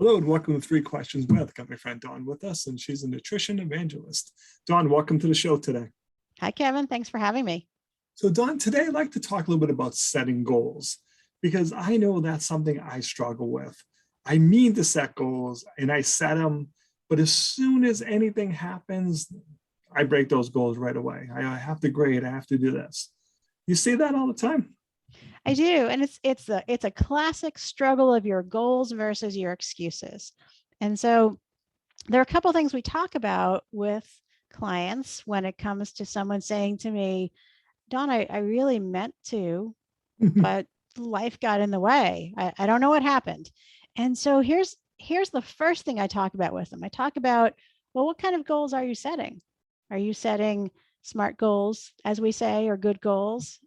Hello and welcome to Three Questions With. Got my friend Dawn with us, and she's a nutrition evangelist. Dawn, welcome to the show today. Hi, Kevin. Thanks for having me. So Dawn, today I'd like to talk a little bit about setting goals, because I know that's something I struggle with. I mean to set goals and I set them, but as soon as anything happens, I break those goals right away. I have to grade, I have to do this. You see that all the time? I do, and it's a classic struggle of your goals versus your excuses. And so there are a couple of things we talk about with clients when it comes to someone saying to me, Dawn, I really meant to, but life got in the way. I don't know what happened. And so here's the first thing I talk about with them. I talk about, well, what kind of goals are you setting? Are you setting smart goals, as we say, or good goals?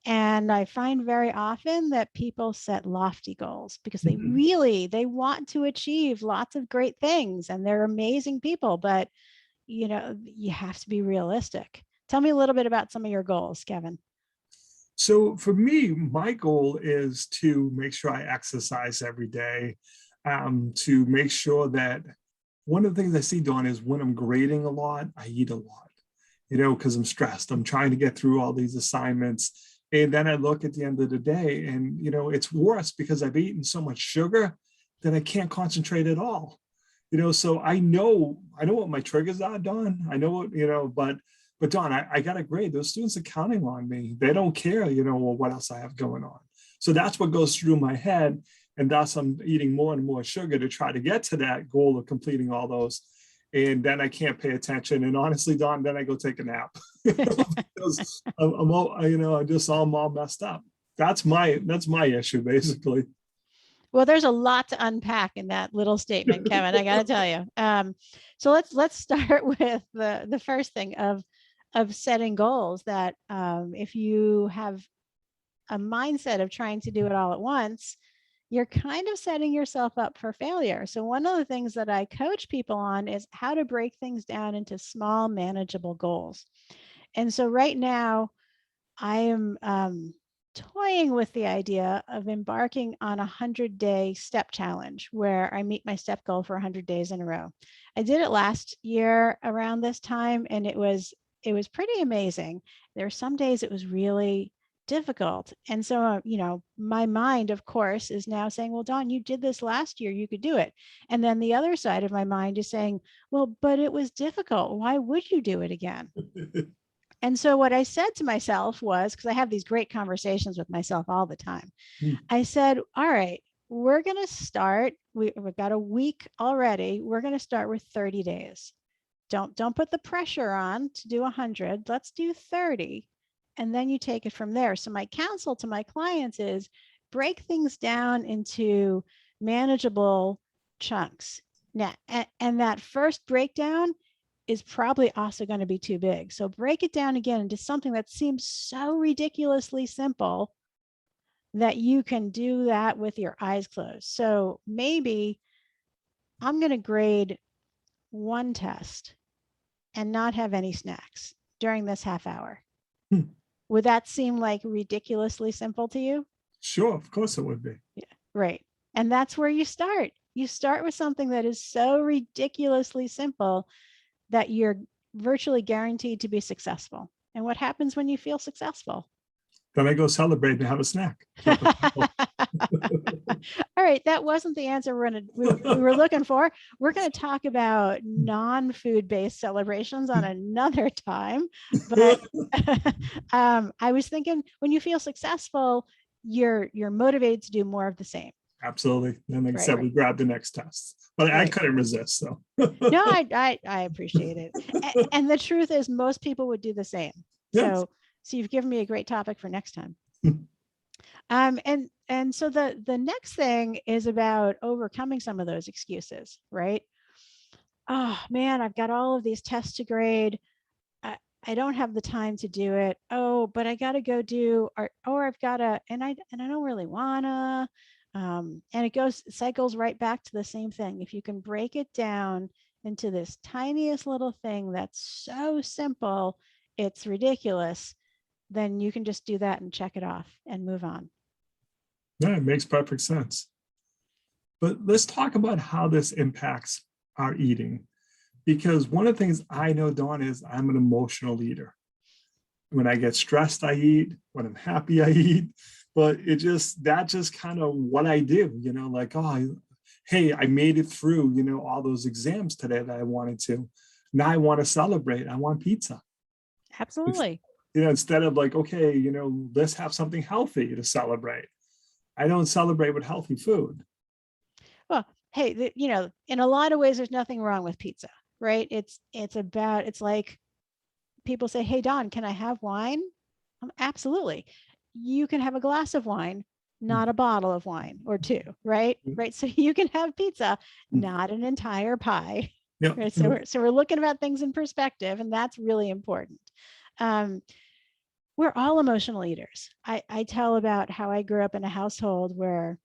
And I find very often that people set lofty goals because they want to achieve lots of great things and they're amazing people, but you have to be realistic. Tell me a little bit about some of your goals, Kevin. So for me, my goal is to make sure I exercise every day, to make sure that one of the things I see, Dawn, is when I'm grading a lot, I eat a lot, because I'm stressed. I'm trying to get through all these assignments. And then I look at the end of the day and, it's worse because I've eaten so much sugar that I can't concentrate at all. So I know what my triggers are, Dawn. I know what, but Dawn, I got a grade. Those students are counting on me. They don't care, what else I have going on. So that's what goes through my head. And thus I'm eating more and more sugar to try to get to that goal of completing all those. And then I can't pay attention. And honestly, Dawn, then I go take a nap because I'm all messed up. That's my issue, basically. Well, there's a lot to unpack in that little statement, Kevin. I got to tell you. So let's start with the first thing of setting goals. That if you have a mindset of trying to do it all at once, you're kind of setting yourself up for failure. So one of the things that I coach people on is how to break things down into small, manageable goals. And so right now, I am toying with the idea of embarking on a 100-day step challenge where I meet my step goal for 100 days in a row. I did it last year around this time, and it was pretty amazing. There were some days it was really difficult. And so, my mind, of course, is now saying, well, Dawn, you did this last year, you could do it. And then the other side of my mind is saying, well, but it was difficult. Why would you do it again? And so what I said to myself was, because I have these great conversations with myself all the time, I said, all right, we're going to start. We've got a week already. We're going to start with 30 days. Don't put the pressure on to do 100. Let's do 30. And then you take it from there. So my counsel to my clients is break things down into manageable chunks. Now, and that first breakdown is probably also going to be too big. So break it down again into something that seems so ridiculously simple that you can do that with your eyes closed. So maybe I'm going to grade one test and not have any snacks during this half hour. Would that seem like ridiculously simple to you? Sure, of course it would be. Yeah, right. And that's where you start. You start with something that is so ridiculously simple that you're virtually guaranteed to be successful. And what happens when you feel successful? Then I go celebrate and have a snack. All right, that wasn't the answer we were looking for. We're going to talk about non-food based celebrations on another time. But I was thinking when you feel successful, you're motivated to do more of the same. Absolutely. And like I said, we grabbed the next test, but I couldn't resist. So no, I appreciate it. And the truth is most people would do the same. Yes. So you've given me a great topic for next time. And so the next thing is about overcoming some of those excuses, right? Oh man, I've got all of these tests to grade. I don't have the time to do it. Oh, but I got to go do, or I've got to, and I don't really wanna. And it cycles right back to the same thing. If you can break it down into this tiniest little thing that's so simple, it's ridiculous, then you can just do that and check it off and move on. Yeah, it makes perfect sense. But let's talk about how this impacts our eating. Because one of the things I know, Dawn, is I'm an emotional eater. When I get stressed, I eat. When I'm happy, I eat. But that's just kind of what I do, like, oh, hey, I made it through, all those exams today that I wanted to. Now I want to celebrate. I want pizza. Absolutely. Instead of like, okay, let's have something healthy to celebrate. I don't celebrate with healthy food. Well, hey, in a lot of ways, there's nothing wrong with pizza, right? It's like people say, hey, Don, can I have wine? Absolutely. You can have a glass of wine, not a bottle of wine or two, right? Right. So you can have pizza, not an entire pie. Yeah. Right. So we're looking about things in perspective, and that's really important. We're all emotional eaters. I tell about how I grew up in a household where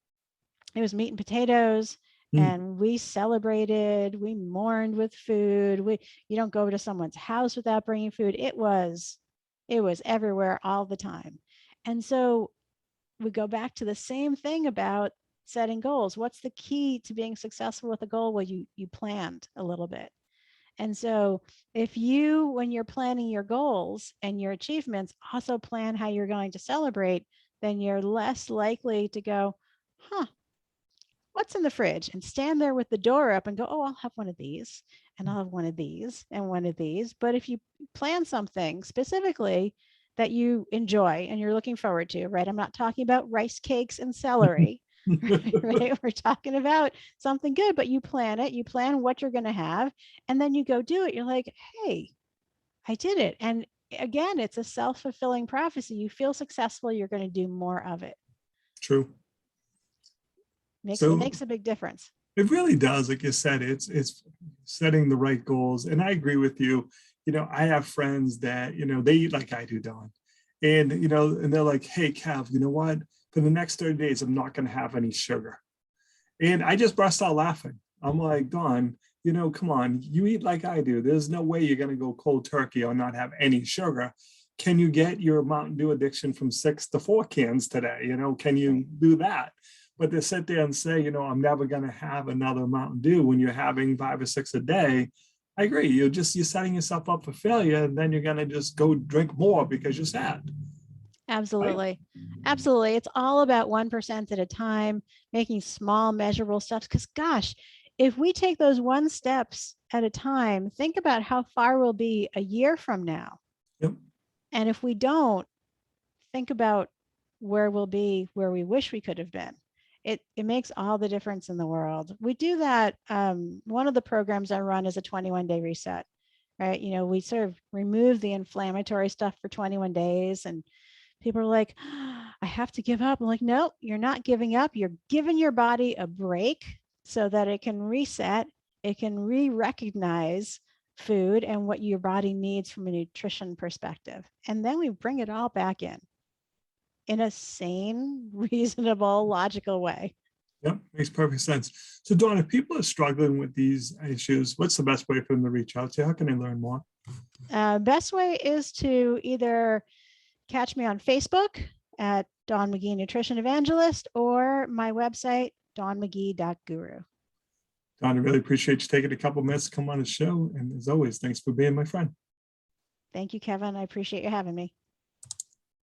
it was meat and potatoes, and we celebrated, we mourned with food. You don't go to someone's house without bringing food. It was everywhere all the time. And so we go back to the same thing about setting goals. What's the key to being successful with a goal? Well, you planned a little bit. And so if you, when you're planning your goals and your achievements, also plan how you're going to celebrate, then you're less likely to go, what's in the fridge, and stand there with the door up and go, oh, I'll have one of these, and I'll have one of these and one of these. But if you plan something specifically that you enjoy and you're looking forward to, right? I'm not talking about rice cakes and celery, right? We're talking about something good, but you plan it, you plan what you're going to have, and then you go do it. You're like, hey, I did it. And again, it's a self-fulfilling prophecy. You feel successful, you're going to do more of it. True. It makes a big difference. It really does. Like you said, it's setting the right goals. And I agree with you. I have friends that, they eat like I do, Don. And, and they're like, hey, Kev, you know what? For the next 30 days, I'm not going to have any sugar. And I just burst out laughing. I'm like, Don, come on, you eat like I do. There's no way you're going to go cold turkey or not have any sugar. Can you get your Mountain Dew addiction from 6 to 4 cans today? Can you do that? But to sit there and say, I'm never going to have another Mountain Dew when you're having 5 or 6 a day, I agree. You're setting yourself up for failure, and then you're going to just go drink more because you're sad. Absolutely. Right? Absolutely. It's all about 1% at a time, making small measurable steps. Because gosh, if we take those 1 steps at a time, think about how far we'll be a year from now. Yep. And if we don't, think about where we'll be, where we wish we could have been. It makes all the difference in the world. We do that. One of the programs I run is a 21-day reset, right? We sort of remove the inflammatory stuff for 21 days, and people are like, I have to give up. I'm like, no, you're not giving up. You're giving your body a break so that it can reset. It can re-recognize food and what your body needs from a nutrition perspective. And then we bring it all back in a sane, reasonable, logical way. Yep, makes perfect sense. So Dawn, if people are struggling with these issues, what's the best way for them to reach out to you? How can they learn more? Best way is to either catch me on Facebook at Dawn McGee Nutrition Evangelist, or my website, dawnmcgee.guru. Dawn, I really appreciate you taking a couple minutes to come on the show. And as always, thanks for being my friend. Thank you, Kevin. I appreciate you having me.